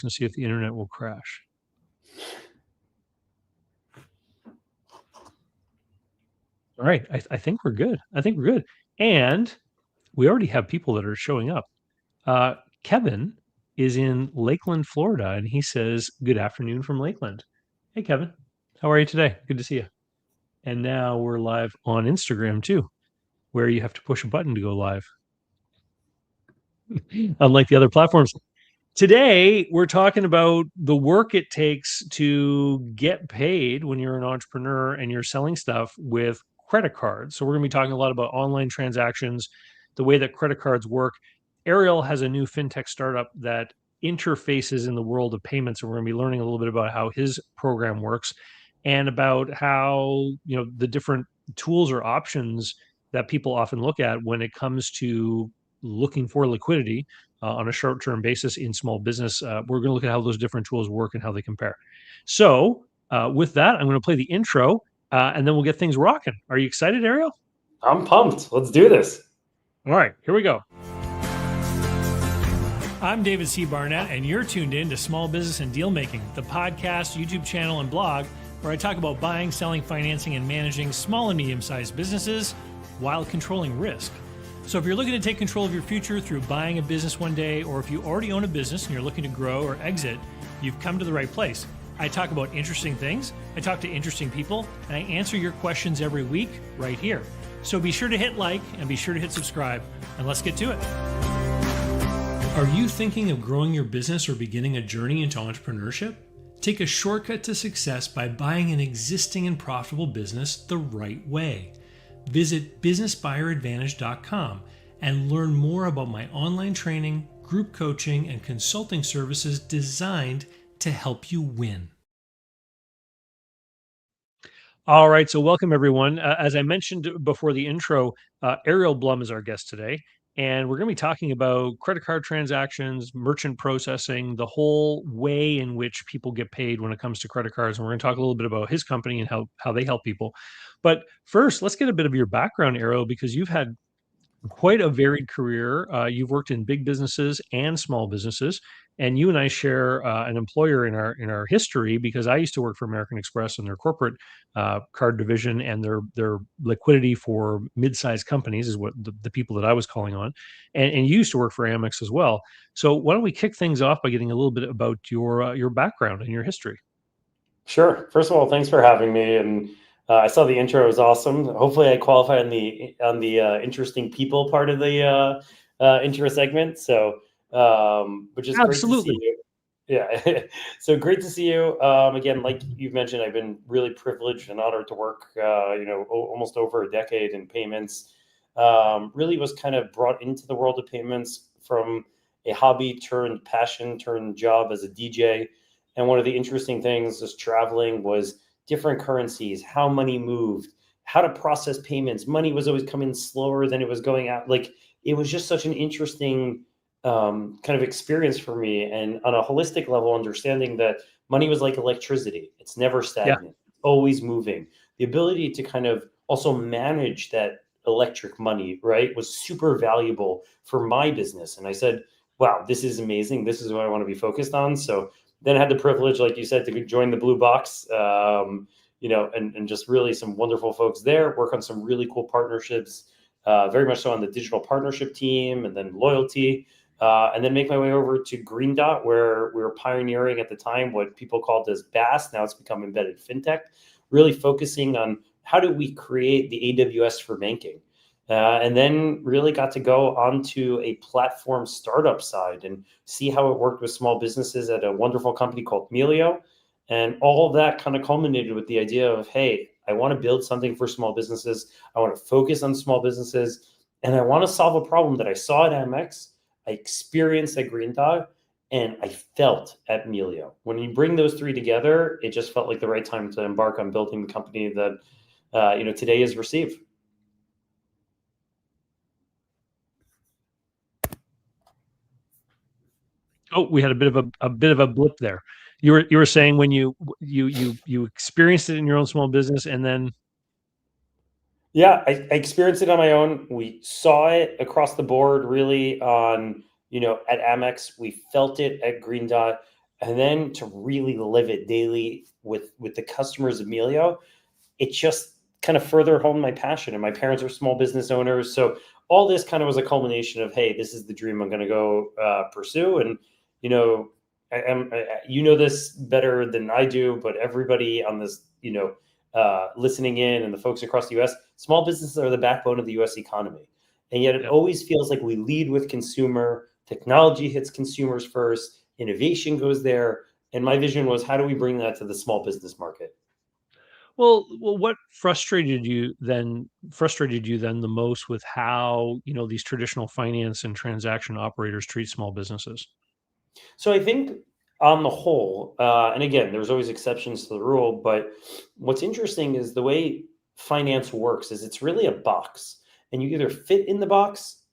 and see if the internet will crash. All right, I think we're good. And we already have people that are showing up. Kevin is in Lakeland, Florida, and he says, "Good afternoon from Lakeland." Hey, Kevin, how are you today? Good to see you. And now we're live on Instagram too, where you have to push a button to go live, unlike the other platforms. Today, we're talking about the work it takes to get paid when you're an entrepreneur and you're selling stuff with credit cards. So, we're going to be talking a lot about online transactions, the way that credit cards work. Ariel has a new fintech startup that interfaces in the world of payments, and we're going to be learning a little bit about how his program works and about how, the different tools or options that people often look at when it comes to looking for liquidity on a short-term basis in small business. We're going to look at how those different tools work and how they compare. So with that, I'm going to play the intro and then we'll get things rocking. Are you excited, Ariel? I'm pumped. Let's do this. All right, here we go. I'm David C. Barnett, and you're tuned in to Small Business and Deal Making, the podcast, YouTube channel, and blog where I talk about buying, selling, financing, and managing small and medium-sized businesses while controlling risk. So if you're looking to take control of your future through buying a business one day, or if you already own a business and you're looking to grow or exit, you've come to the right place. I talk about interesting things, I talk to interesting people, and I answer your questions every week right here. So be sure to hit like and be sure to hit subscribe, and let's get to it. Are you thinking of growing your business or beginning a journey into entrepreneurship? Take a shortcut to success by buying an existing and profitable business the right way. Visit businessbuyeradvantage.com and learn more about my online training, group coaching, and consulting services designed to help you win. All right, so welcome everyone. As I mentioned before the intro, Ariel Blum is our guest today, and we're going to be talking about credit card transactions, merchant processing, the whole way in which people get paid when it comes to credit cards. And we're going to talk a little bit about his company and how they help people. But first, let's get a bit of your background, Ariel, because you've had quite a varied career. You've worked in big businesses and small businesses, and you and I share an employer in our history because I used to work for American Express and their corporate card division, and their liquidity for mid-sized companies is what the people that I was calling on, and you used to work for Amex as well. So why don't we kick things off by getting a little bit about your background and your history? Sure. First of all, thanks for having me. And I saw the intro was awesome. Hopefully, I qualify on the interesting people part of the intro segment. So, which is great to see Absolutely. you. Yeah. So great to see you. Again, like you've mentioned, I've been really privileged and honored to work, almost over a decade in payments. Really was kind of brought into the world of payments from a hobby turned passion turned job as a DJ. And one of the interesting things just traveling was different currencies, how money moved, how to process payments. Money was always coming slower than it was going out. Like it was just such an interesting kind of experience for me. And on a holistic level, understanding that money was like electricity. It's never stagnant, it's always moving. The ability to kind of also manage that electric money, right, was super valuable for my business. And I said, wow, this is amazing. This is what I want to be focused on. So then I had the privilege, like you said, to join the Blue Box, and just really some wonderful folks there, work on some really cool partnerships, very much so on the digital partnership team and then loyalty, and then make my way over to Green Dot, where we were pioneering at the time what people called as BaaS. Now it's become embedded fintech, really focusing on how do we create the AWS for banking. And then really got to go onto a platform startup side and see how it worked with small businesses at a wonderful company called Melio. And all of that kind of culminated with the idea of, hey, I want to build something for small businesses. I want to focus on small businesses. And I want to solve a problem that I saw at Amex, I experienced at Green Dot, and I felt at Melio. When you bring those three together, it just felt like the right time to embark on building the company that today is Receive. Oh, we had a bit of a blip there. You were saying when you experienced it in your own small business, and then Yeah, I experienced it on my own. We saw it across the board, really at Amex. We felt it at Green Dot. and then to really live it daily with the customers of Melio, it just kind of further honed my passion. And my parents are small business owners, so all this kind of was a culmination of, hey, this is the dream I'm going to go pursue. And you know, you know this better than I do, but everybody on this, listening in, and the folks across the U.S., small businesses are the backbone of the U.S. economy, and yet it Yep. always feels like we lead with consumer technology, hits consumers first, innovation goes there. And my vision was, how do we bring that to the small business market? Well, what frustrated you then the most with how, these traditional finance and transaction operators treat small businesses? So I think on the whole, and again, there's always exceptions to the rule, but what's interesting is the way finance works is it's really a box, and you either fit in the box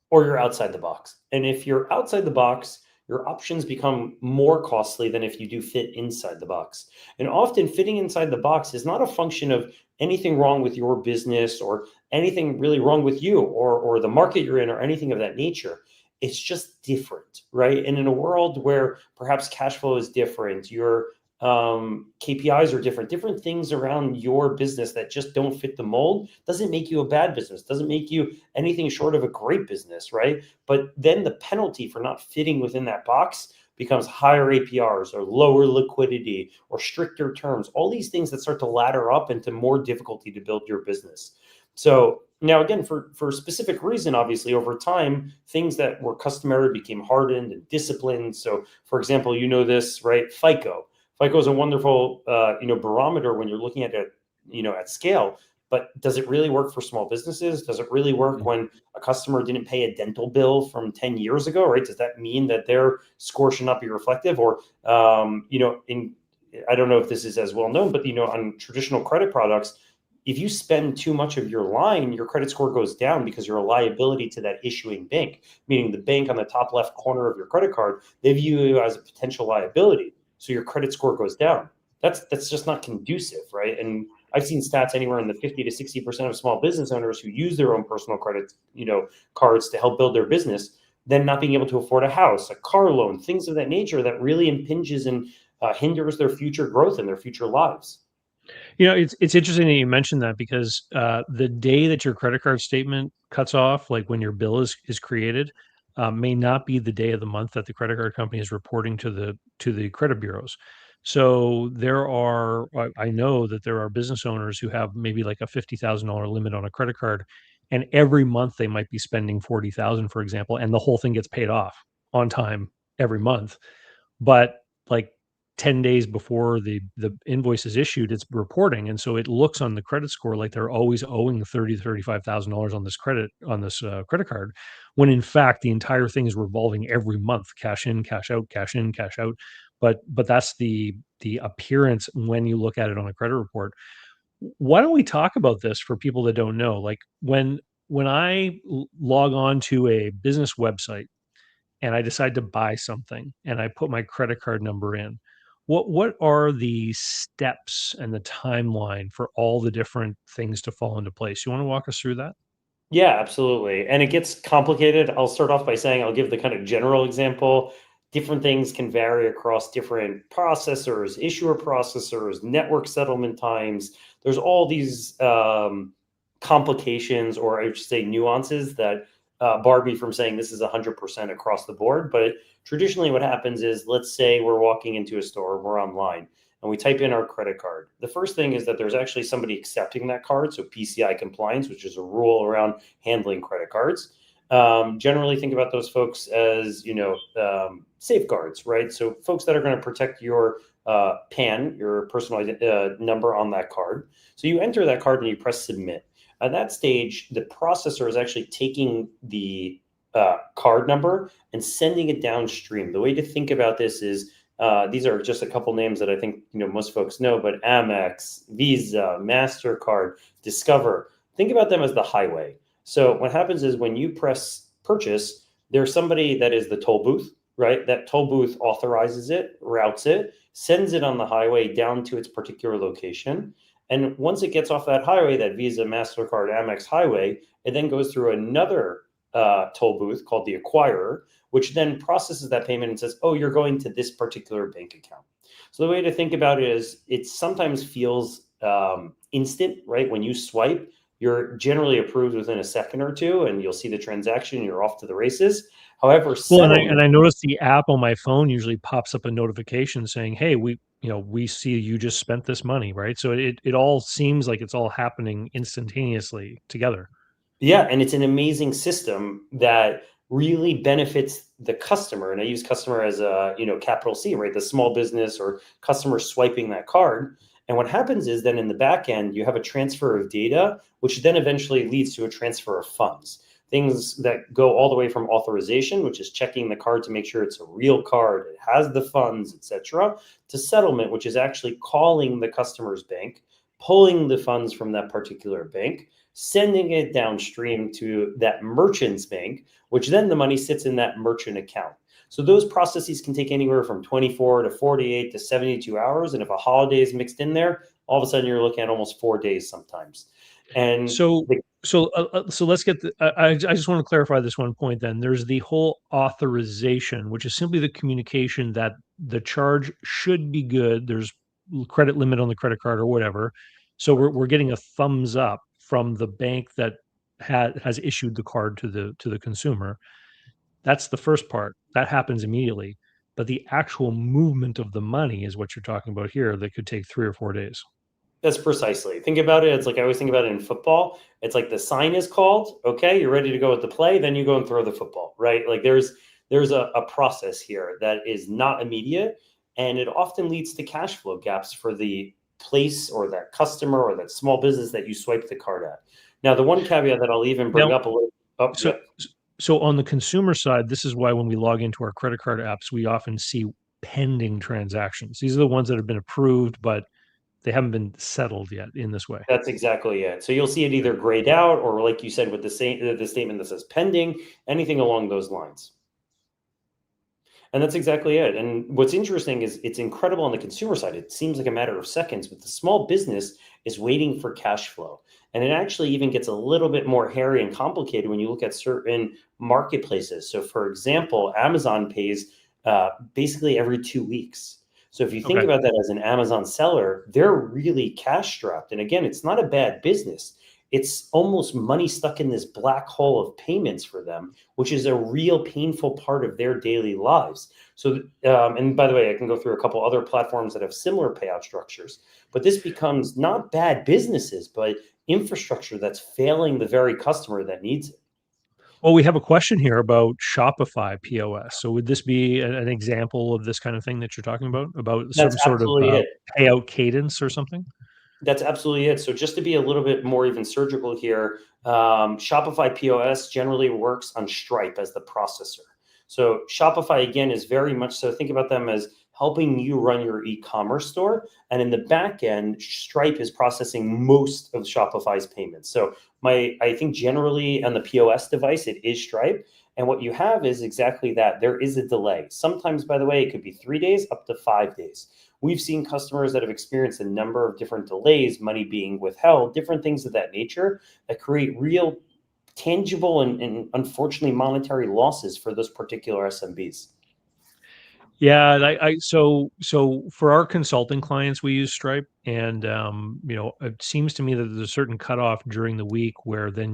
or you're outside the box. And if you're outside the box, your options become more costly than if you do fit inside the box. And often fitting inside the box is not a function of anything wrong with your business or anything really wrong with you or the market you're in or anything of that nature. It's just different, right? And in a world where perhaps cash flow is different, your KPIs are different, different things around your business that just don't fit the mold doesn't make you a bad business, doesn't make you anything short of a great business, right? But then the penalty for not fitting within that box becomes higher APRs or lower liquidity or stricter terms, all these things that start to ladder up into more difficulty to build your business. So now again, for a specific reason, obviously over time, things that were customary became hardened and disciplined. So for example, you know this, right? FICO is a wonderful barometer when you're looking at it, at scale. But does it really work for small businesses? Does it really work when a customer didn't pay a dental bill from 10 years ago, right? Does that mean that their score should not be reflective? Or, in I don't know if this is as well known, but on traditional credit products, if you spend too much of your line, your credit score goes down because you're a liability to that issuing bank, meaning the bank on the top left corner of your credit card, they view you as a potential liability. So your credit score goes down. That's just not conducive, right? And I've seen stats anywhere in the 50 to 60% of small business owners who use their own personal credit, cards to help build their business, then not being able to afford a house, a car loan, things of that nature that really impinges and hinders their future growth and their future lives. It's interesting that you mentioned that because the day that your credit card statement cuts off, like when your bill is created, may not be the day of the month that the credit card company is reporting to the credit bureaus. So I know that there are business owners who have maybe like a $50,000 limit on a credit card, and every month they might be spending 40,000, for example, and the whole thing gets paid off on time every month. But like 10 days before the invoice is issued, it's reporting, and so it looks on the credit score like they're always owing 30 to $35,000 on this credit card, when in fact the entire thing is revolving every month, cash in, cash out, cash in, cash out. But that's the appearance when you look at it on a credit report. Why don't we talk about this for people that don't know? Like when I log on to a business website and I decide to buy something and I put my credit card number in, what are the steps and the timeline for all the different things to fall into place? You want to walk us through that? Yeah, absolutely. And it gets complicated. I'll start off by saying I'll give the kind of general example. Different things can vary across different processors, issuer processors, network settlement times. There's all these complications, or I should say nuances, that bar me from saying this is 100% across the board. But traditionally, what happens is, let's say we're walking into a store, we're online, and we type in our credit card. The first thing is that there's actually somebody accepting that card. So PCI compliance, which is a rule around handling credit cards. Generally think about those folks as, safeguards, right? So folks that are going to protect your PAN, your personal number on that card. So you enter that card and you press submit. At that stage, the processor is actually taking the card number and sending it downstream. The way to think about this is, these are just a couple names that I think most folks know, but Amex, Visa, MasterCard, Discover. Think about them as the highway. So what happens is when you press purchase, there's somebody that is the toll booth, right? That toll booth authorizes it, routes it, sends it on the highway down to its particular location. And once it gets off that highway, that Visa, MasterCard, Amex highway, it then goes through another toll booth called the acquirer, which then processes that payment and says, oh, you're going to this particular bank account. So the way to think about it is it sometimes feels instant, right? When you swipe, you're generally approved within a second or two, and you'll see the transaction, you're off to the races. However, Well, and settlement, I noticed the app on my phone usually pops up a notification saying, "Hey, we see you just spent this money," right? So it all seems like it's all happening instantaneously together. yeah, and it's an amazing system that really benefits the customer. And I use customer as a, capital C, right? The small business or customer swiping that card. And what happens is then in the back end, you have a transfer of data, which then eventually leads to a transfer of funds. Things that go all the way from authorization, which is checking the card to make sure it's a real card, it has the funds, etc., to settlement, which is actually calling the customer's bank, pulling the funds from that particular bank, sending it downstream to that merchant's bank, which then the money sits in that merchant account. So those processes can take anywhere from 24 to 48 to 72 hours. And if a holiday is mixed in there, all of a sudden you're looking at almost 4 days sometimes. And So the, so let's get I just want to clarify this one point then. There's the whole authorization, which is simply the communication that the charge should be good. There's credit limit on the credit card or whatever. So we're getting a thumbs up from the bank that has issued the card to the consumer. That's the first part. That happens immediately. But the actual movement of the money is what you're talking about here that could take 3 or 4 days. That's precisely. Think about it. It's like I always think about it in football. It's like the sign is called. Okay, you're ready to go with the play. Then you go and throw the football, right? Like there's a process here that is not immediate, and it often leads to cash flow gaps for the place or that customer or that small business that you swipe the card at. Now, the one caveat that I'll even bring Now, up a little. Oh, so yeah. so on the consumer side, this is why when we log into our credit card apps, we often see pending transactions. These are the ones that have been approved, but they haven't been settled yet in this way. That's exactly it. So you'll see it either grayed out or, like you said, with the statement that says pending, anything along those lines. And that's exactly it. And what's interesting is it's incredible on the consumer side. It seems like a matter of seconds, but the small business is waiting for cash flow. And it actually even gets a little bit more hairy and complicated when you look at certain marketplaces. So, for example, Amazon pays basically every 2 weeks. So, if you think Okay. about that as an Amazon seller, they're really cash strapped. And again, it's not a bad business. It's almost money stuck in this black hole of payments for them, which is a real painful part of their daily lives. So, and by the way, I can go through a couple other platforms that have similar payout structures, but this becomes not bad businesses, but infrastructure that's failing the very customer that needs it. Well, we have a question here about Shopify POS. So would this be an example of this kind of thing that you're talking about That's some sort of absolutely it. payout cadence or something? That's absolutely it. So just to be a little bit more even surgical here, Shopify POS generally works on Stripe as the processor. So Shopify again is very much so. Think about them as helping you run your e-commerce store, and in the back end, Stripe is processing most of Shopify's payments. So I think generally on the POS device, it is Stripe. And what you have is exactly that. There is a delay. Sometimes, by the way, it could be 3 days up to 5 days. We've seen customers that have experienced a number of different delays, money being withheld, different things of that nature that create real tangible and unfortunately monetary losses for those particular SMBs. Yeah, and so for our consulting clients, we use Stripe, and it seems to me that there's a certain cutoff during the week where then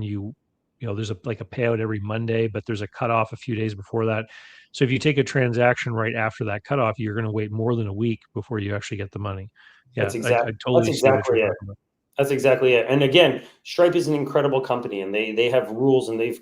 there's like a payout every Monday, but there's a cutoff a few days before that. So if you take a transaction right after that cutoff, you're going to wait more than a week before you actually get the money. Yeah, I That's totally see what you're exactly it. talking about. That's exactly it. And again, Stripe is an incredible company, and they have rules, and they've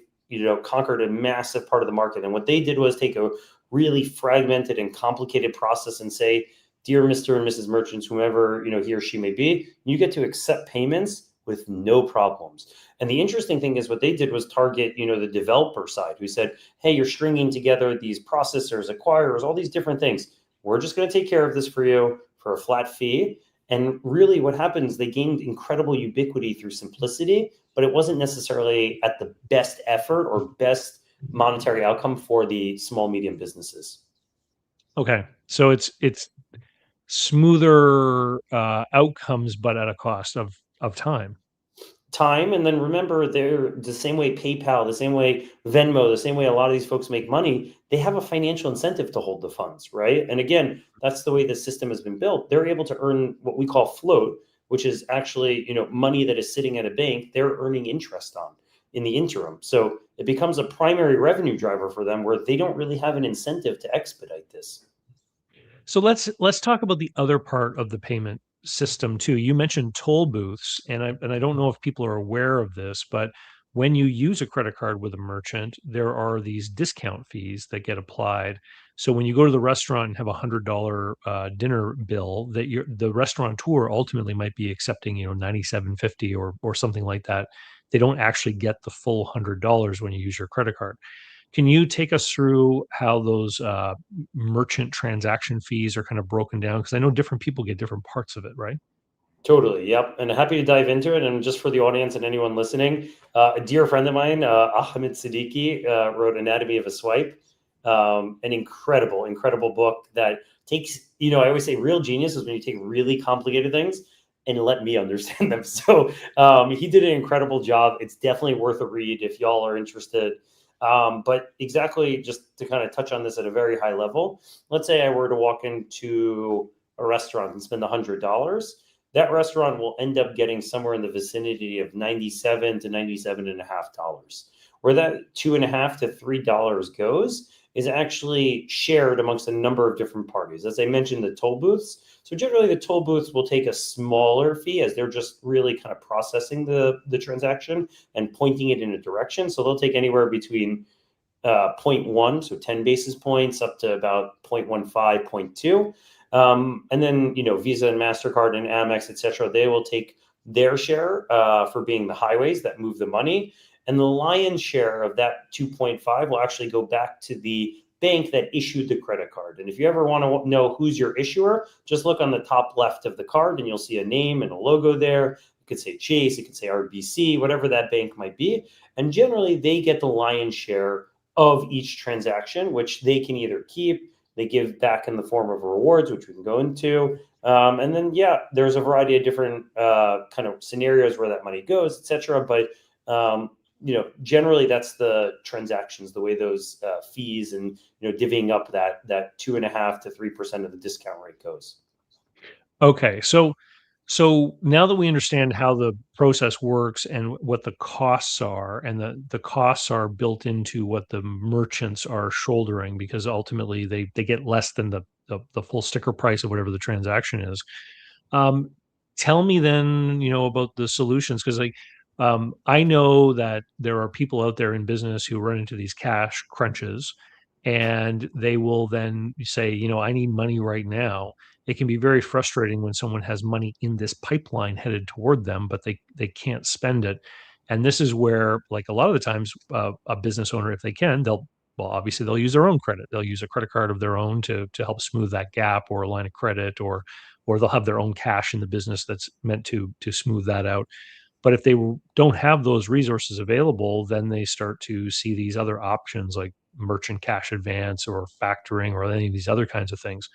conquered a massive part of the market. And what they did was take a really fragmented and complicated process and say, dear Mr. and Mrs. Merchants, whomever he or she may be, you get to accept payments with no problems. And the interesting thing is what they did was target the developer side, who said, hey, you're stringing together these processors, acquirers, all these different things. We're just going to take care of this for you for a flat fee. And really what happens, they gained incredible ubiquity through simplicity, but it wasn't necessarily at the best effort or best monetary outcome for the small, medium businesses. Okay, so it's smoother outcomes, but at a cost of time. time. And then remember, they're the same way PayPal, the same way Venmo, the same way a lot of these folks make money, they have a financial incentive to hold the funds, right? And again, that's the way the system has been built. They're able to earn what we call float, which is actually, money that is sitting at a bank, they're earning interest on in the interim. So it becomes a primary revenue driver for them where they don't really have an incentive to expedite this. So let's talk about the other part of the payment system too. You mentioned toll booths, and I don't know if people are aware of this, but when you use a credit card with a merchant, there are these discount fees that get applied. So when you go to the restaurant and have $100 dinner bill, that the restaurateur ultimately might be accepting 97.50 or something like that. They don't actually get the full $100 when you use your credit card. Can you take us through how those merchant transaction fees are kind of broken down? Because I know different people get different parts of it, right? Totally. Yep. And happy to dive into it. And just for the audience and anyone listening, a dear friend of mine, Ahmed Siddiqui, wrote Anatomy of a Swipe, an incredible book that takes, I always say real genius is when you take really complicated things and let me understand them. So he did an incredible job. It's definitely worth a read if y'all are interested. But exactly, just to kind of touch on this at a very high level, let's say I were to walk into a restaurant and spend $100. That restaurant will end up getting somewhere in the vicinity of 97 to 97 and a half dollars. Where that $2.50 to $3 goes is actually shared amongst a number of different parties. As I mentioned, the toll booths. So generally the toll booths will take a smaller fee as they're just really kind of processing the transaction and pointing it in a direction. So they'll take anywhere between 0.1, so 10 basis points, up to about 0.15, 0.2. And then, Visa and MasterCard and Amex, et cetera, they will take their share for being the highways that move the money. And the lion's share of that 2.5 will actually go back to the bank that issued the credit card. And if you ever want to know who's your issuer, just look on the top left of the card and you'll see a name and a logo there. It could say Chase, it could say RBC, whatever that bank might be. And generally, they get the lion's share of each transaction, which they can either keep, they give back in the form of rewards, which we can go into. And then, there's a variety of different kind of scenarios where that money goes, et cetera. But, generally that's the transactions, the way those fees and, divvying up that 2.5% to 3% of the discount rate goes. Okay, so now that we understand how the process works and what the costs are, and the costs are built into what the merchants are shouldering, because ultimately they get less than the full sticker price of whatever the transaction is. Um, Tell me then, about the solutions, because I know that there are people out there in business who run into these cash crunches, and they will then say, I need money right now. It can be very frustrating when someone has money in this pipeline headed toward them, but they can't spend it. And this is where, like a lot of the times, a business owner, if they can, obviously they'll use their own credit. They'll use a credit card of their own to help smooth that gap, or a line of credit, or they'll have their own cash in the business that's meant to smooth that out. But if they don't have those resources available, then they start to see these other options like merchant cash advance or factoring or any of these other kinds of things.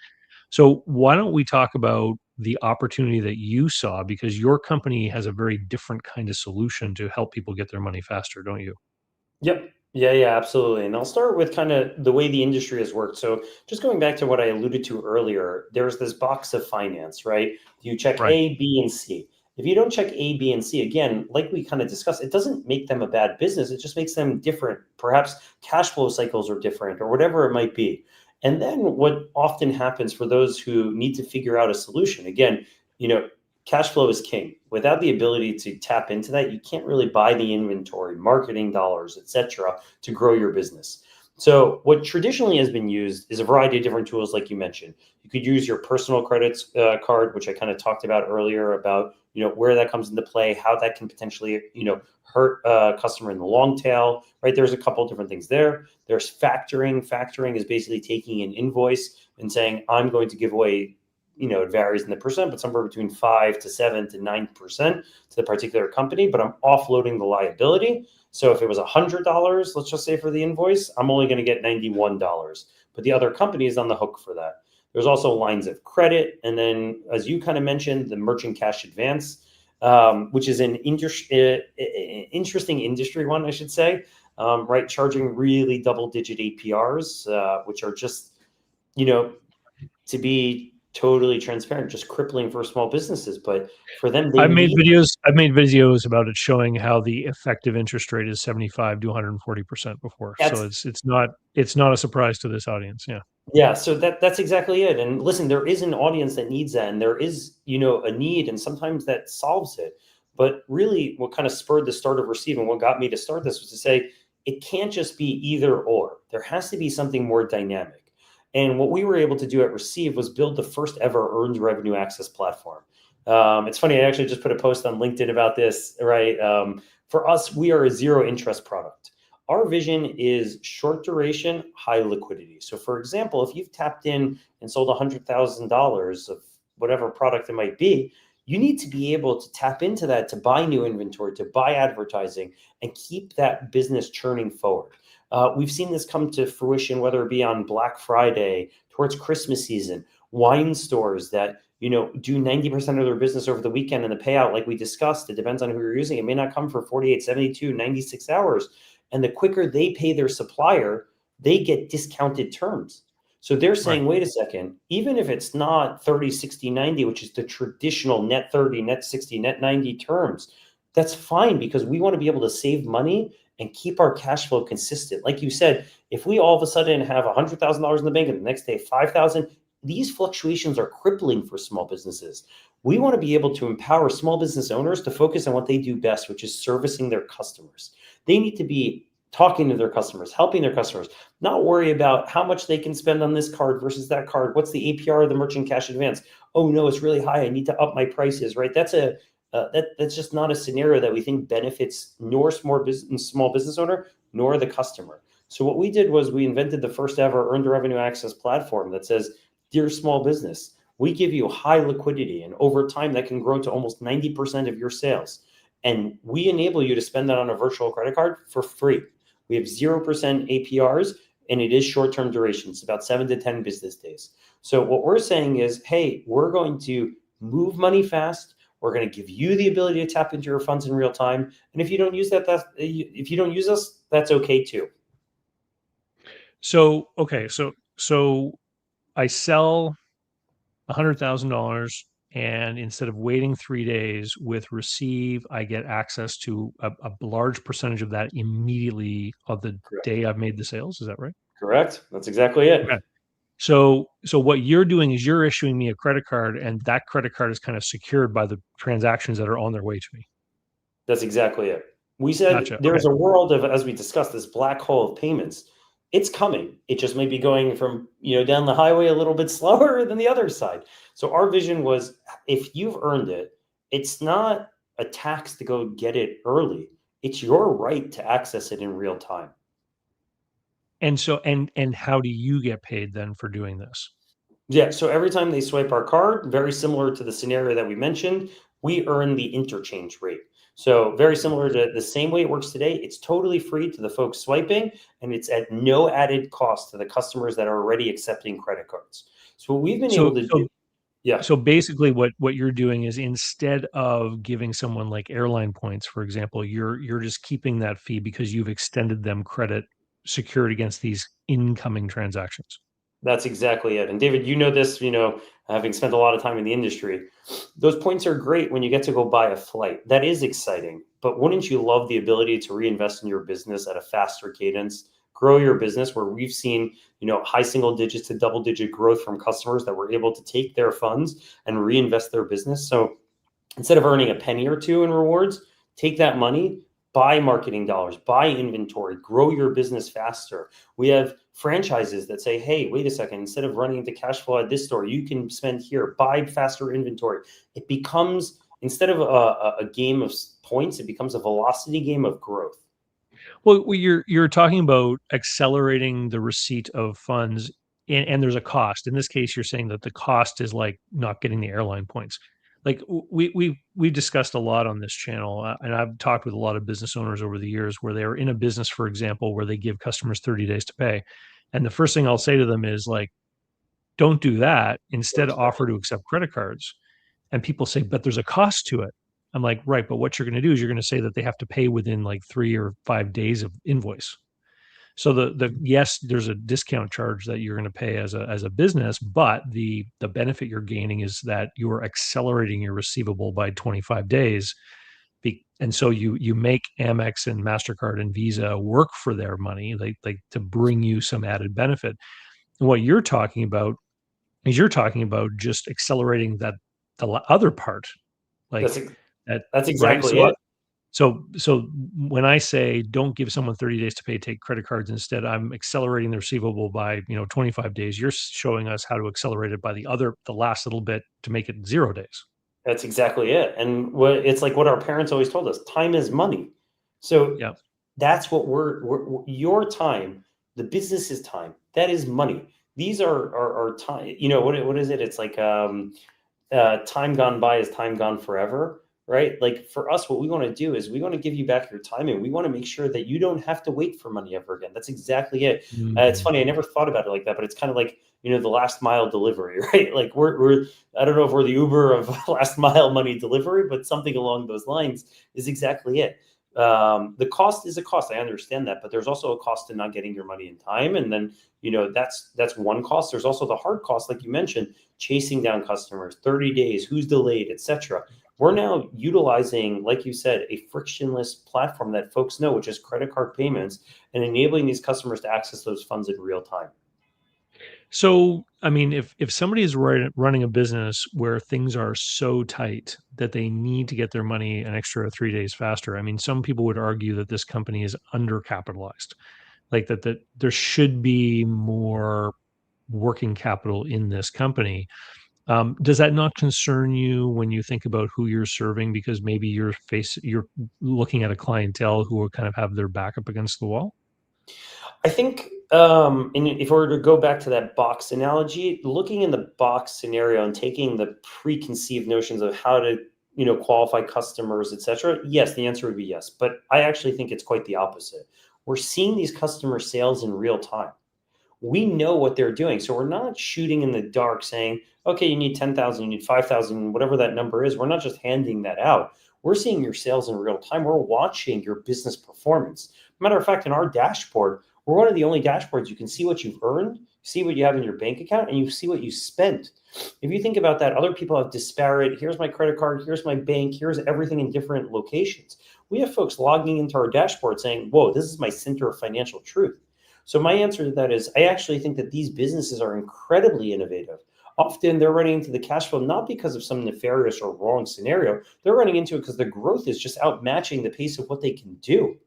So why don't we talk about the opportunity that you saw, because your company has a very different kind of solution to help people get their money faster, don't you? Yep. Yeah, absolutely. And I'll start with kind of the way the industry has worked. So just going back to what I alluded to earlier, there's this box of finance, right? You check Right. A, B, and C. If you don't check A, B, and C, again, like we kind of discussed, it doesn't make them a bad business. It just makes them different. Perhaps cash flow cycles are different or whatever it might be. And then what often happens for those who need to figure out a solution, again, you know, cash flow is king. Without the ability to tap into that, you can't really buy the inventory, marketing dollars, etc., to grow your business. So what traditionally has been used is a variety of different tools, like you mentioned. You could use your personal credits card, which I kind of talked about earlier, about where that comes into play, how that can potentially hurt a customer in the long tail. Right? There's a couple of different things there. There's factoring. Factoring is basically taking an invoice and saying, I'm going to give away, it varies in the percent, but somewhere between 5 to 7 to 9% to the particular company, but I'm offloading the liability. So if it was $100, let's just say for the invoice, I'm only going to get $91, but the other company is on the hook for that. There's also lines of credit. And then, as you kind of mentioned, the merchant cash advance. which is an interesting industry one, I should say, right? Charging really double-digit APRs, which are just, to be totally transparent, just crippling for small businesses. But for them, they need I've made videos about it showing how the effective interest rate is 75 to 140% before. So that's it's not a surprise to this audience. Yeah. Yeah, so that's exactly it. And listen, there is an audience that needs that, and there is, a need, and sometimes that solves it. But really, what kind of spurred the start of Receive and what got me to start this was to say it can't just be either or. There has to be something more dynamic. And what we were able to do at Receive was build the first ever earned revenue access platform. It's funny, I actually just put a post on LinkedIn about this, right? For us, we are a zero interest product. Our vision is short duration, high liquidity. So, for example, if you've tapped in and sold $100,000 of whatever product it might be, you need to be able to tap into that to buy new inventory, to buy advertising, and keep that business churning forward. We've seen this come to fruition, whether it be on Black Friday, towards Christmas season, wine stores that do 90% of their business over the weekend, and the payout, like we discussed, it depends on who you're using. It may not come for 48, 72, 96 hours. And the quicker they pay their supplier, they get discounted terms. So they're saying, Right. wait a second, even if it's not 30, 60, 90, which is the traditional net 30, net 60, net 90 terms, that's fine because we want to be able to save money and keep our cash flow consistent. Like you said, if we all of a sudden have $100,000 in the bank and the next day 5,000, these fluctuations are crippling for small businesses. We want to be able to empower small business owners to focus on what they do best, which is servicing their customers. They need to be talking to their customers, helping their customers, not worry about how much they can spend on this card versus that card. What's the APR of the merchant cash advance? Oh no, it's really high. I need to up my prices, right? That's just not a scenario that we think benefits nor small business owner nor the customer. So what we did was we invented the first ever earned revenue access platform that says, dear small business, we give you high liquidity, and over time that can grow to almost 90% of your sales. And we enable you to spend that on a virtual credit card for free. We have 0% APRs, and it is short-term duration. It's about 7 to 10 business days. So what we're saying is, hey, we're going to move money fast. We're going to give you the ability to tap into your funds in real time. And if you don't use that, if you don't use us, that's okay too. So, okay. So I sell $100,000, and instead of waiting 3 days with Receive, I get access to a large percentage of that immediately of the Correct. day I've made the sales. Is that right? Correct. That's exactly it. Okay. So what you're doing is you're issuing me a credit card, and that credit card is kind of secured by the transactions that are on their way to me. That's exactly it. We said Gotcha. Okay. there's a world of, as we discussed, this black hole of payments. It's coming. It just may be going from, down the highway a little bit slower than the other side. So our vision was, if you've earned it, it's not a tax to go get it early. It's your right to access it in real time. And so and how do you get paid then for doing this? Yeah. So every time they swipe our card, very similar to the scenario that we mentioned, we earn the interchange rate. So very similar to the same way it works today. It's totally free to the folks swiping, and it's at no added cost to the customers that are already accepting credit cards. So what we've been able So to so do, yeah, so basically what you're doing is, instead of giving someone like airline points, for example, you're just keeping that fee because you've extended them credit secured against these incoming transactions. that's exactly it. And David, you know this, having spent a lot of time in the industry, those points are great when you get to go buy a flight. That is exciting. But wouldn't you love the ability to reinvest in your business at a faster cadence, grow your business where we've seen, high single digits to double digit growth from customers that were able to take their funds and reinvest their business. So instead of earning a penny or two in rewards, take that money, buy marketing dollars, buy inventory, grow your business faster. We have franchises that say, hey, wait a second, instead of running into cash flow at this store, you can spend here, buy faster inventory. It becomes, instead of a game of points, it becomes a velocity game of growth. Well, you're talking about accelerating the receipt of funds, and there's a cost. In this case, you're saying that the cost is like not getting the airline points. Like we've discussed a lot on this channel, and I've talked with a lot of business owners over the years where they are in a business, for example, where they give customers 30 days to pay, and the first thing I'll say to them is like, don't do that. Instead, offer to accept credit cards. And people say, but there's a cost to it. I'm like, right, but what you're going to do is you're going to say that they have to pay within like 3 or 5 days of invoice. So yes, there's a discount charge that you're going to pay as a business, but the benefit you're gaining is that you are accelerating your receivable by 25 days. And so you make Amex and MasterCard and Visa work for their money, like to bring you some added benefit. And what you're talking about is just accelerating the other part, That's like that, that's right? exactly it. So when I say don't give someone 30 days to pay, take credit cards instead, I'm accelerating the receivable by 25 days. You're showing us how to accelerate it by the last little bit to make it 0 days. That's exactly it. And it's like what our parents always told us: time is money. So Yeah. that's what we're your time, the business's time. That is money. These are time. What is it? It's like time gone by is time gone forever, right? Like for us, what we want to do is we want to give you back your time, and we want to make sure that you don't have to wait for money ever again. That's exactly it. It's Mhm. funny, I never thought about it like that, but it's kind of like the last mile delivery, right? Like we're I don't know if we're the Uber of last mile money delivery, but something along those lines is exactly it. The cost is a cost. I understand that, but there's also a cost to not getting your money in time, and then that's one cost. There's also the hard cost, like you mentioned, chasing down customers, 30 days, who's delayed, etc. We're now utilizing, like you said, a frictionless platform that folks know, which is credit card payments, and enabling these customers to access those funds in real time. So, I mean, if somebody is running a business where things are so tight that they need to get their money an extra 3 days faster, I mean, some people would argue that this company is undercapitalized, like that there should be more working capital in this company. Does that not concern you when you think about who you're serving? Because maybe you're looking at a clientele who will kind of have their back up against the wall. I think, and if we were to go back to that box analogy, looking in the box scenario and taking the preconceived notions of how to, qualify customers, et cetera, yes, the answer would be yes. But I actually think it's quite the opposite. We're seeing these customer sales in real time. We know what they're doing. So we're not shooting in the dark saying, okay, you need 10,000, you need 5,000, whatever that number is. We're not just handing that out. We're seeing your sales in real time. We're watching your business performance. Matter of fact, in our dashboard, we're one of the only dashboards you can see what you've earned, see what you have in your bank account, and you see what you spent. If you think about that, other people have disparate, here's my credit card, here's my bank, here's everything in different locations. We have folks logging into our dashboard saying, whoa, this is my center of financial truth. So my answer to that is I actually think that these businesses are incredibly innovative. Often they're running into the cash flow not because of some nefarious or wrong scenario. They're running into it because the growth is just outmatching the pace of what they can do.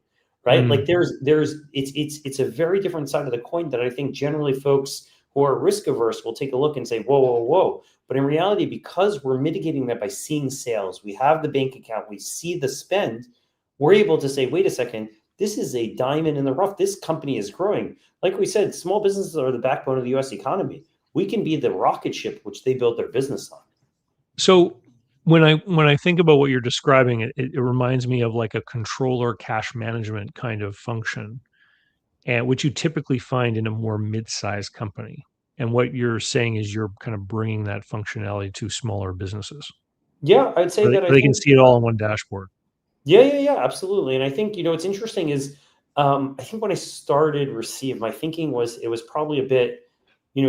Right? Like Mm. it's a very different side of the coin that I think generally folks who are risk averse will take a look and say, whoa, whoa, whoa. But in reality, because we're mitigating that by seeing sales, we have the bank account, we see the spend, we're able to say, wait a second, this is a diamond in the rough. This company is growing. Like we said, small businesses are the backbone of the US economy. We can be the rocket ship which they build their business on. So when I think about what you're describing, it reminds me of like a controller cash management kind of function, and which you typically find in a more mid-sized company. And what you're saying is you're kind of bringing that functionality to smaller businesses, Yeah, I'd say that I where they can think see it all in one dashboard. yeah, absolutely. And I think, what's interesting is I think when I started Receive, my thinking was it was probably a bit,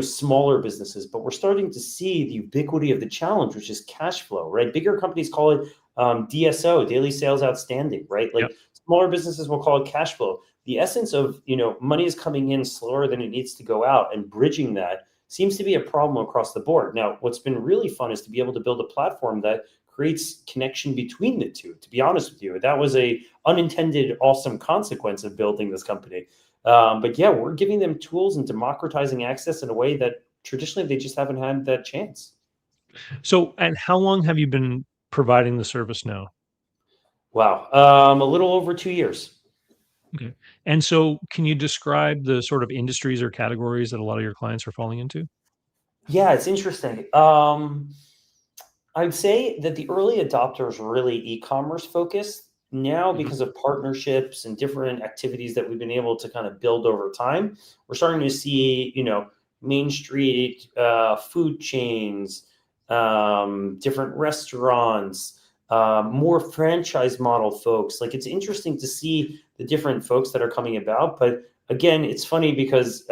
smaller businesses, but we're starting to see the ubiquity of the challenge, which is cash flow, right? Bigger companies call it DSO, daily sales outstanding, right? Yep. Like smaller businesses will call it cash flow. The essence of, money is coming in slower than it needs to go out, and bridging that seems to be a problem across the board. Now, what's been really fun is to be able to build a platform that creates connection between the two. To be honest with you, that was a unintended awesome consequence of building this company. But yeah, we're giving them tools and democratizing access in a way that traditionally they just haven't had that chance. So, and how long have you been providing the service now? Wow, a little over 2 years. Okay. And so can you describe the sort of industries or categories that a lot of your clients are falling into? Yeah, it's interesting. I'd say that the early adopters were really e-commerce focused. Now, Mhm. because of partnerships and different activities that we've been able to kind of build over time, we're starting to see, Main Street food chains, different restaurants, more franchise model folks. Like, it's interesting to see the different folks that are coming about. But again, it's funny because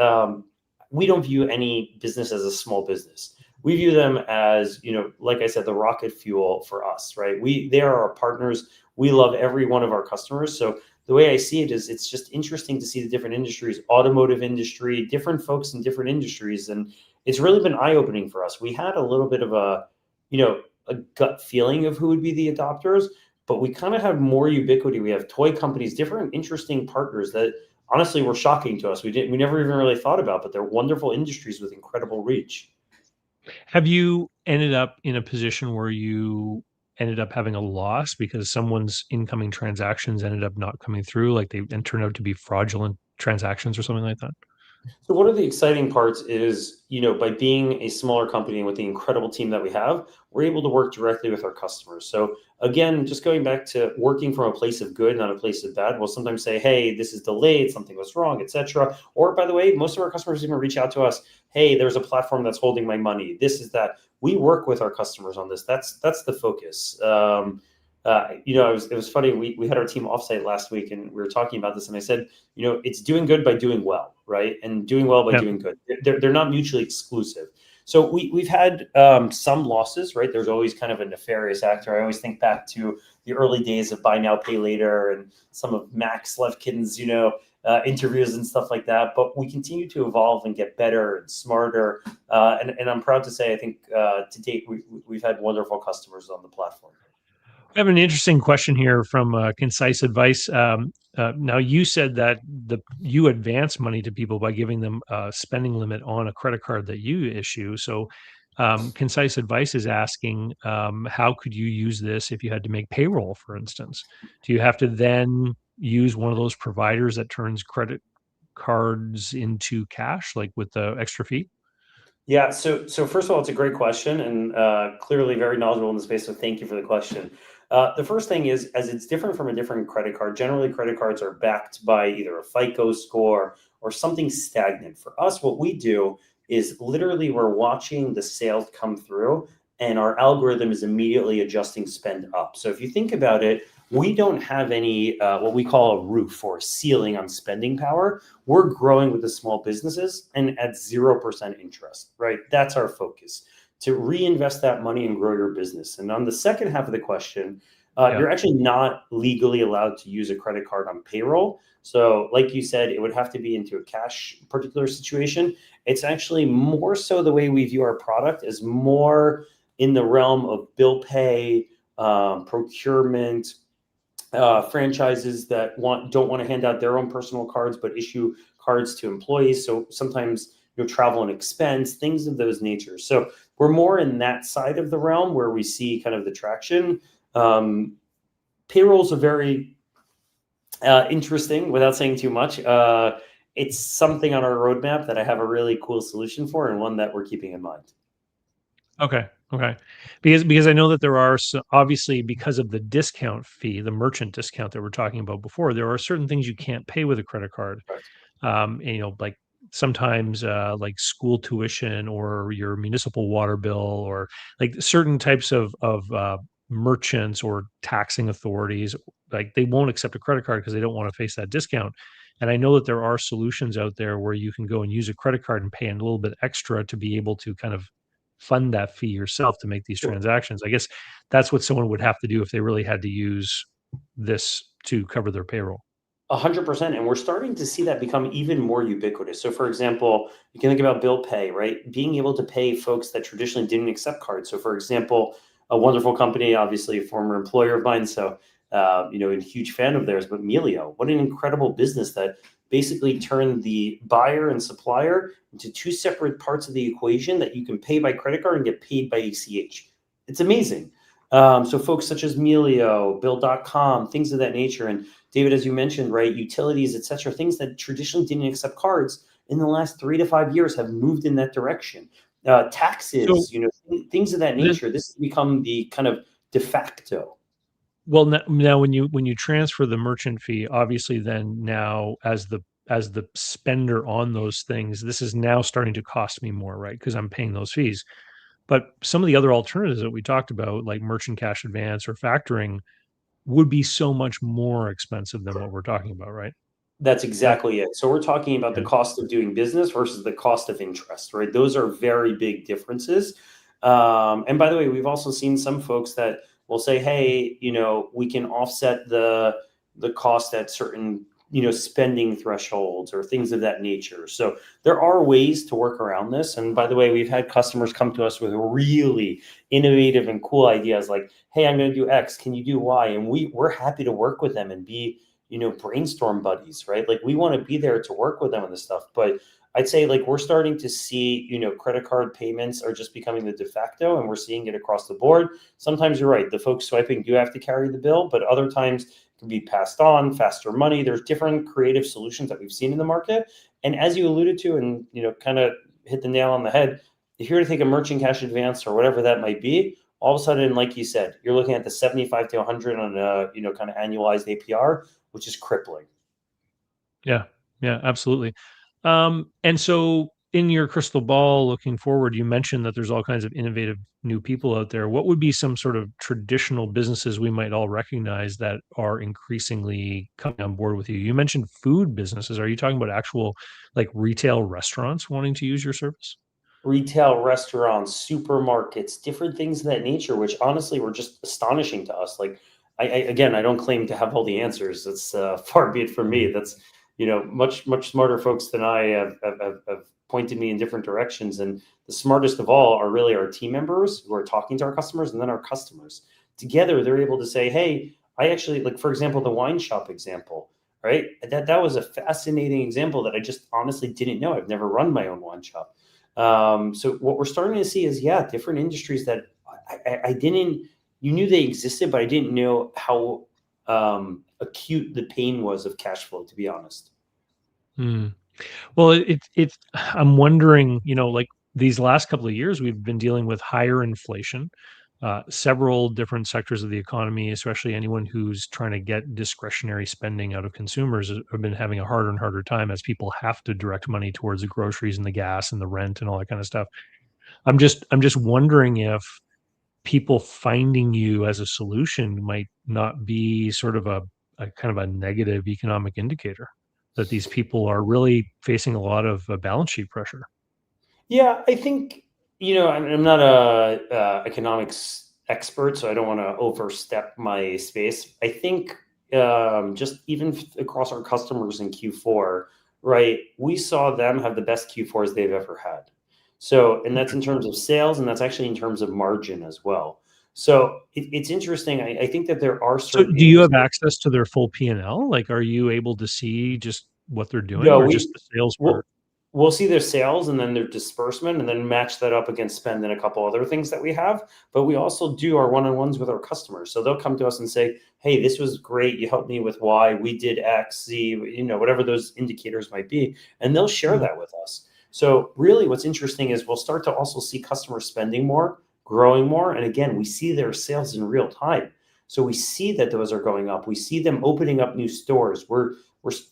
we don't view any business as a small business. We view them as, like I said, the rocket fuel for us, right? They are our partners. We love every one of our customers. So the way I see it is, it's just interesting to see the different industries, automotive industry, different folks in different industries. And it's really been eye-opening for us. We had a little bit of a gut feeling of who would be the adopters, but we kind of have more ubiquity. We have toy companies, different interesting partners that honestly were shocking to us. We never even really thought about, but they're wonderful industries with incredible reach. Have you ended up in a position where you ended up having a loss because someone's incoming transactions ended up not coming through, like they and turned out to be fraudulent transactions or something like that? So one of the exciting parts is, by being a smaller company and with the incredible team that we have, we're able to work directly with our customers. So again, just going back to working from a place of good, not a place of bad, we'll sometimes say, hey, this is delayed, something was wrong, etc. Or by the way, most of our customers even reach out to us, hey, there's a platform that's holding my money. This is that. We work with our customers on this. That's the focus. It was funny. We had our team offsite last week, and we were talking about this. And I said, it's doing good by doing well, right? And doing well by Yeah. doing good. They're not mutually exclusive. So we've had some losses, right? There's always kind of a nefarious actor. I always think back to the early days of buy now, pay later, and some of Max Levkin's, interviews and stuff like that. But we continue to evolve and get better and smarter. And I'm proud to say, I think to date, we've had wonderful customers on the platform. I have an interesting question here from Concise Advice. Now, you said that you advance money to people by giving them a spending limit on a credit card that you issue. So, Concise Advice is asking, how could you use this if you had to make payroll, for instance? Do you have to then use one of those providers that turns credit cards into cash, like with the extra fee? Yeah. So first of all, it's a great question, and clearly very knowledgeable in the space. So thank you for the question. The first thing is, as it's different from a different credit card. Generally, credit cards are backed by either a FICO score or something stagnant. For us, what we do is literally we're watching the sales come through, and our algorithm is immediately adjusting spend up. So if you think about it, we don't have any what we call a roof or a ceiling on spending power. We're growing with the small businesses and at 0% interest, right? That's our focus, to reinvest that money and grow your business. And on the second half of the question, Yeah. you're actually not legally allowed to use a credit card on payroll. So like you said, it would have to be into a cash particular situation. It's actually more so the way we view our product is more in the realm of bill pay, procurement, franchises that don't want to hand out their own personal cards but issue cards to employees. So sometimes travel and expense, things of those natures. So we're more in that side of the realm where we see kind of the traction. Payrolls are very interesting, without saying too much. It's something on our roadmap that I have a really cool solution for, and one that we're keeping in mind. Okay. Okay. Because I know that there are obviously, because of the discount fee, the merchant discount that we're talking about before, there are certain things you can't pay with a credit card. Right. And, like sometimes like school tuition or your municipal water bill, or like certain types of merchants or taxing authorities, like they won't accept a credit card because they don't want to face that discount. And I know that there are solutions out there where you can go and use a credit card and pay a little bit extra to be able to kind of fund that fee yourself to make these Sure. transactions. I guess that's what someone would have to do if they really had to use this to cover their payroll. 100%. And we're starting to see that become even more ubiquitous. So, for example, you can think about bill pay, right? Being able to pay folks that traditionally didn't accept cards. So, for example, a wonderful company, obviously a former employer of mine, so a huge fan of theirs, but Melio, what an incredible business that basically turned the buyer and supplier into two separate parts of the equation that you can pay by credit card and get paid by ACH. It's amazing. So folks such as Melio, Bill.com, things of that nature. And David, as you mentioned, right, utilities, et cetera, things that traditionally didn't accept cards in the last 3 to 5 years have moved in that direction. So Taxes, things of that this, nature. This has become the kind of de facto. well, now when you transfer the merchant fee, obviously then now as the spender on those things, this is now starting to cost me more, right? Because I'm paying those fees. But some of the other alternatives that we talked about, like merchant cash advance or factoring, would be so much more expensive than what we're talking about, right? That's That exactly it. So we're talking about the yeah. cost of doing business versus the cost of interest, right? Those are very big differences. And by the way, we've also seen some folks that will say, "Hey, we can offset the cost at certain spending thresholds or things of that nature." So there are ways to work around this. And by the way, we've had customers come to us with really innovative and cool ideas, like, "Hey, I'm going to do X. Can you do Y?" And we're happy to work with them and be brainstorm buddies, right? Like we want to be there to work with them on this stuff. But I'd say like we're starting to see, credit card payments are just becoming the de facto and we're seeing it across the board. Sometimes you're right. The folks swiping do have to carry the bill, but other times it can be passed on, faster money. There's different creative solutions that we've seen in the market. And as you alluded to and, kind of hit the nail on the head, if you're to take a merchant cash advance or whatever that might be, all of a sudden, like you said, you're looking at the 75 to 100 on a, kind of annualized APR, which is crippling. Yeah. Yeah, absolutely. And so in your crystal ball looking forward, you mentioned that there's all kinds of innovative new people out there. What would be some sort of traditional businesses we might all recognize that are increasingly coming on board with you? You mentioned food businesses. Are you talking about actual like retail restaurants wanting to use your service? Retail, restaurants, supermarkets, different things of that nature, which honestly were just astonishing to us. Like, again, I don't claim to have all the answers. That's far be it from me. Mhm. That's much smarter folks than I have pointed me in different directions. And the smartest of all are really our team members who are talking to our customers, and then our customers. Together, they're able to say, "Hey, I actually like, for example, the wine shop example." Right? That was a fascinating example that I just honestly didn't know. I've never run my own wine shop. So what we're starting to see is, yeah, different industries that I didn't, you knew they existed, but I didn't know how acute the pain was of cash flow, to be honest. Hmm. Well, it's I'm wondering, like these last couple of years, we've been dealing with higher inflation. Several different sectors of the economy, especially anyone who's trying to get discretionary spending out of consumers, have been having a harder and harder time as people have to direct money towards the groceries and the gas and the rent and all that kind of stuff. I'm just wondering if people finding you as a solution might not be sort of a kind of a negative economic indicator that these people are really facing a lot of balance sheet pressure. Yeah, I think I'm not a economics expert, so I don't want to overstep my space. I think just even across our customers in Q4, right? We saw them have the best Q4s they've ever had. So, and that's Okay. in terms of sales, and that's actually in terms of margin as well. So it's interesting. I think that there are So certain do you have industries. access to their full P&L? Like, are you able to see just what they're doing No, or just the sales we'll part? we'll see their sales and then their disbursement and then match that up against spend and a couple other things that we have. But we also do our one-on-ones with our customers. So they'll come to us and say, "Hey, this was great. You helped me with Y. We did X, Z, whatever those indicators might be." And they'll share Mm, that with us. So really what's interesting is we'll start to also see customers spending more, growing more. And again, we see their sales in real time. So we see that those are going up. We see them opening up new stores. We're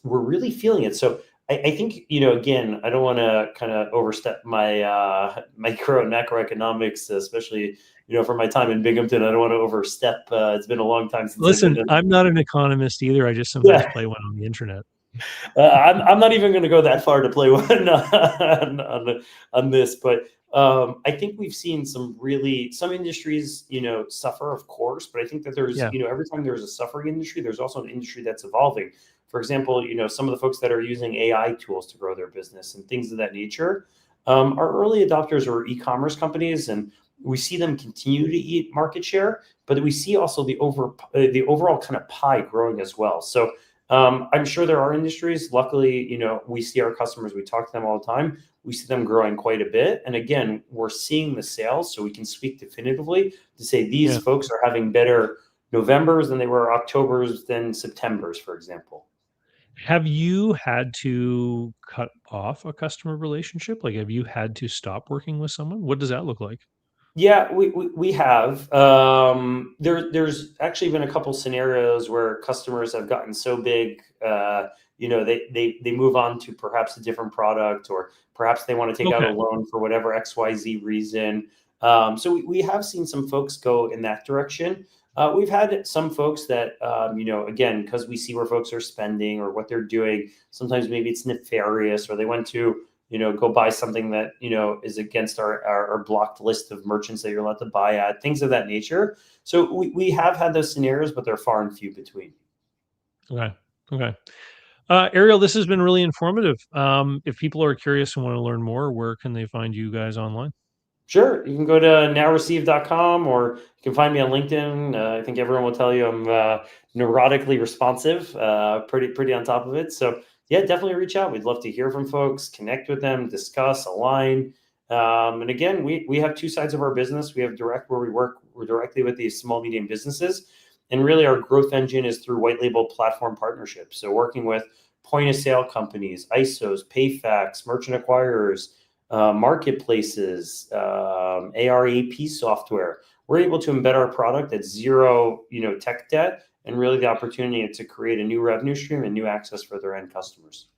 really feeling it. So I think again, I don't want to kind of overstep my micro and macroeconomics, especially for my time in Binghamton. I don't want to overstep. It's been a long time since I've been Listen, in. I'm not an economist either. I just sometimes Yeah, play one on the internet. I'm not even going to go that far to play one on this, but I think we've seen some industries, suffer, of course, but I think that there's, Yeah. every time there's a suffering industry, there's also an industry that's evolving. For example, some of the folks that are using AI tools to grow their business and things of that nature are early adopters or e-commerce companies, and we see them continue to eat market share, but we see also the overall kind of pie growing as well. So I'm sure there are industries. Luckily, we see our customers, we talk to them all the time. We see them growing quite a bit. And again, we're seeing the sales, so we can speak definitively to say these Yeah. folks are having better Novembers than they were Octobers than Septembers, for example. Have you had to cut off a customer relationship? Like, have you had to stop working with someone? What does that look like? Yeah, we have. There's actually been a couple scenarios where customers have gotten so big, they move on to perhaps a different product, or perhaps they want to take out a Okay. loan for whatever XYZ reason. So we have seen some folks go in that direction. We've had some folks that, again, because we see where folks are spending or what they're doing, sometimes maybe it's nefarious or they went to, go buy something that, is against our blocked list of merchants that you're allowed to buy at, things of that nature. So we have had those scenarios, but they're far and few between. Okay. Okay. Ariel, this has been really informative. If people are curious and want to learn more, where can they find you guys online? Sure. You can go to nowreceive.com or you can find me on LinkedIn. I think everyone will tell you I'm neurotically responsive, pretty on top of it. So yeah, definitely reach out. We'd love to hear from folks, connect with them, discuss, align. And again, we have two sides of our business. We have direct where we're directly with these small, medium businesses. And really our growth engine is through white label platform partnerships. So working with point of sale companies, ISOs, PayFacs, merchant acquirers, marketplaces, ARAP software. We're able to embed our product at zero, tech debt, and really the opportunity to create a new revenue stream and new access for their end customers.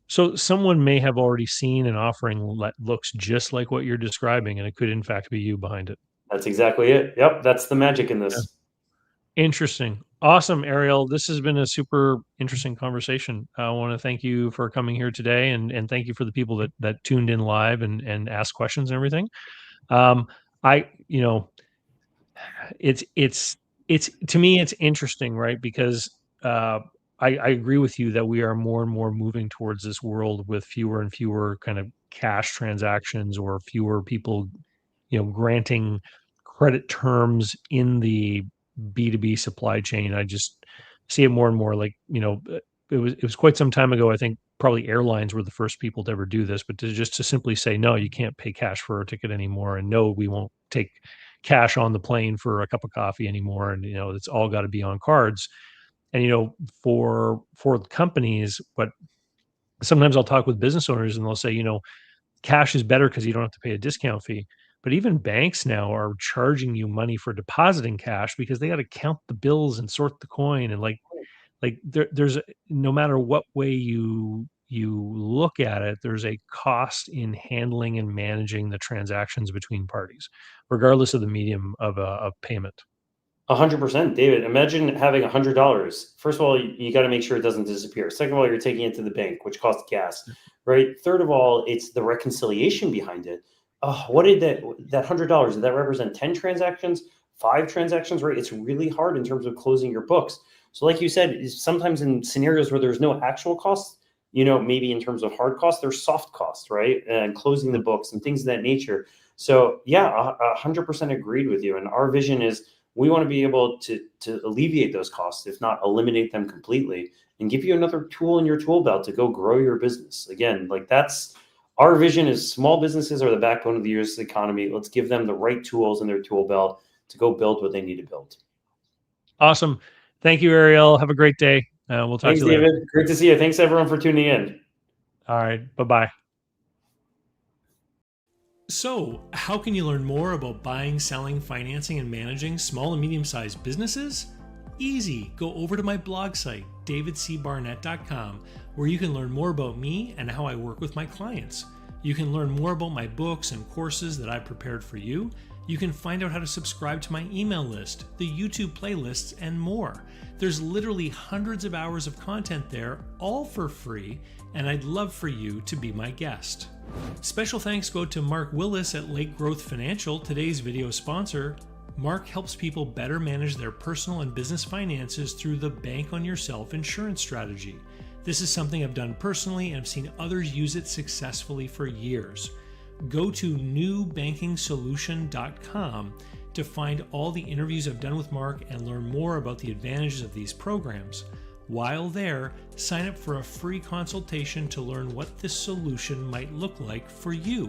So someone may have already seen an offering that looks just like what you're describing, and it could in fact be you behind it. That's exactly it. Yep, that's the magic in Yeah. this. Interesting. Awesome, Ariel. This has been a super interesting conversation. I want to thank you for coming here today, and thank you for the people that tuned in live and asked questions and everything. Um, I, it's to me it's interesting, right? Because I agree with you that we are more and more moving towards this world with fewer and fewer kind of cash transactions or fewer people, granting credit terms in the B2B supply chain. I just see it more and more like, it was quite some time ago. I think probably airlines were the first people to ever do this, but to simply say, no, you can't pay cash for a ticket anymore. And no, we won't take cash on the plane for a cup of coffee anymore. And, it's all got to be on cards. And, for companies, but sometimes I'll talk with business owners and they'll say, cash is better because you don't have to pay a discount fee. But even banks now are charging you money for depositing cash because they got to count the bills and sort the coin and no matter what way you look at it, there's a cost in handling and managing the transactions between parties, regardless of the medium of payment. 100%, David. Imagine having $100. First of all, you got to make sure it doesn't disappear. Second of all, you're taking it to the bank, which costs gas, right? Third of all, it's the reconciliation behind it. What did that $100? Did that represent 10 transactions, 5 transactions? Right? It's really hard in terms of closing your books. So, like you said, sometimes in scenarios where there's no actual costs, maybe in terms of hard costs, there's soft costs, right? And closing the books and things of that nature. So, yeah, 100% agreed with you. And our vision is, we want to be able to alleviate those costs, if not eliminate them completely, and give you another tool in your tool belt to go grow your business. Again, that's our vision is small businesses are the backbone of the U.S. economy. Let's give them the right tools in their tool belt to go build what they need to build. Awesome. Thank you, Ariel. Have a great day. We'll talk Thanks, to you later. David. Great to see you. Thanks, everyone, for tuning in. All right. Bye-bye. So, how can you learn more about buying, selling, financing, and managing small and medium-sized businesses? Easy. Go over to my blog site, davidcbarnett.com, where you can learn more about me and how I work with my clients. You can learn more about my books and courses that I've prepared for you. You can find out how to subscribe to my email list, the YouTube playlists, and more. There's literally hundreds of hours of content there, all for free, and I'd love for you to be my guest. Special thanks go to Mark Willis at Lake Growth Financial, today's video sponsor. Mark helps people better manage their personal and business finances through the Bank on Yourself insurance strategy. This is something I've done personally and I've seen others use it successfully for years. Go to newbankingsolution.com to find all the interviews I've done with Mark and learn more about the advantages of these programs. While there, sign up for a free consultation to learn what this solution might look like for you.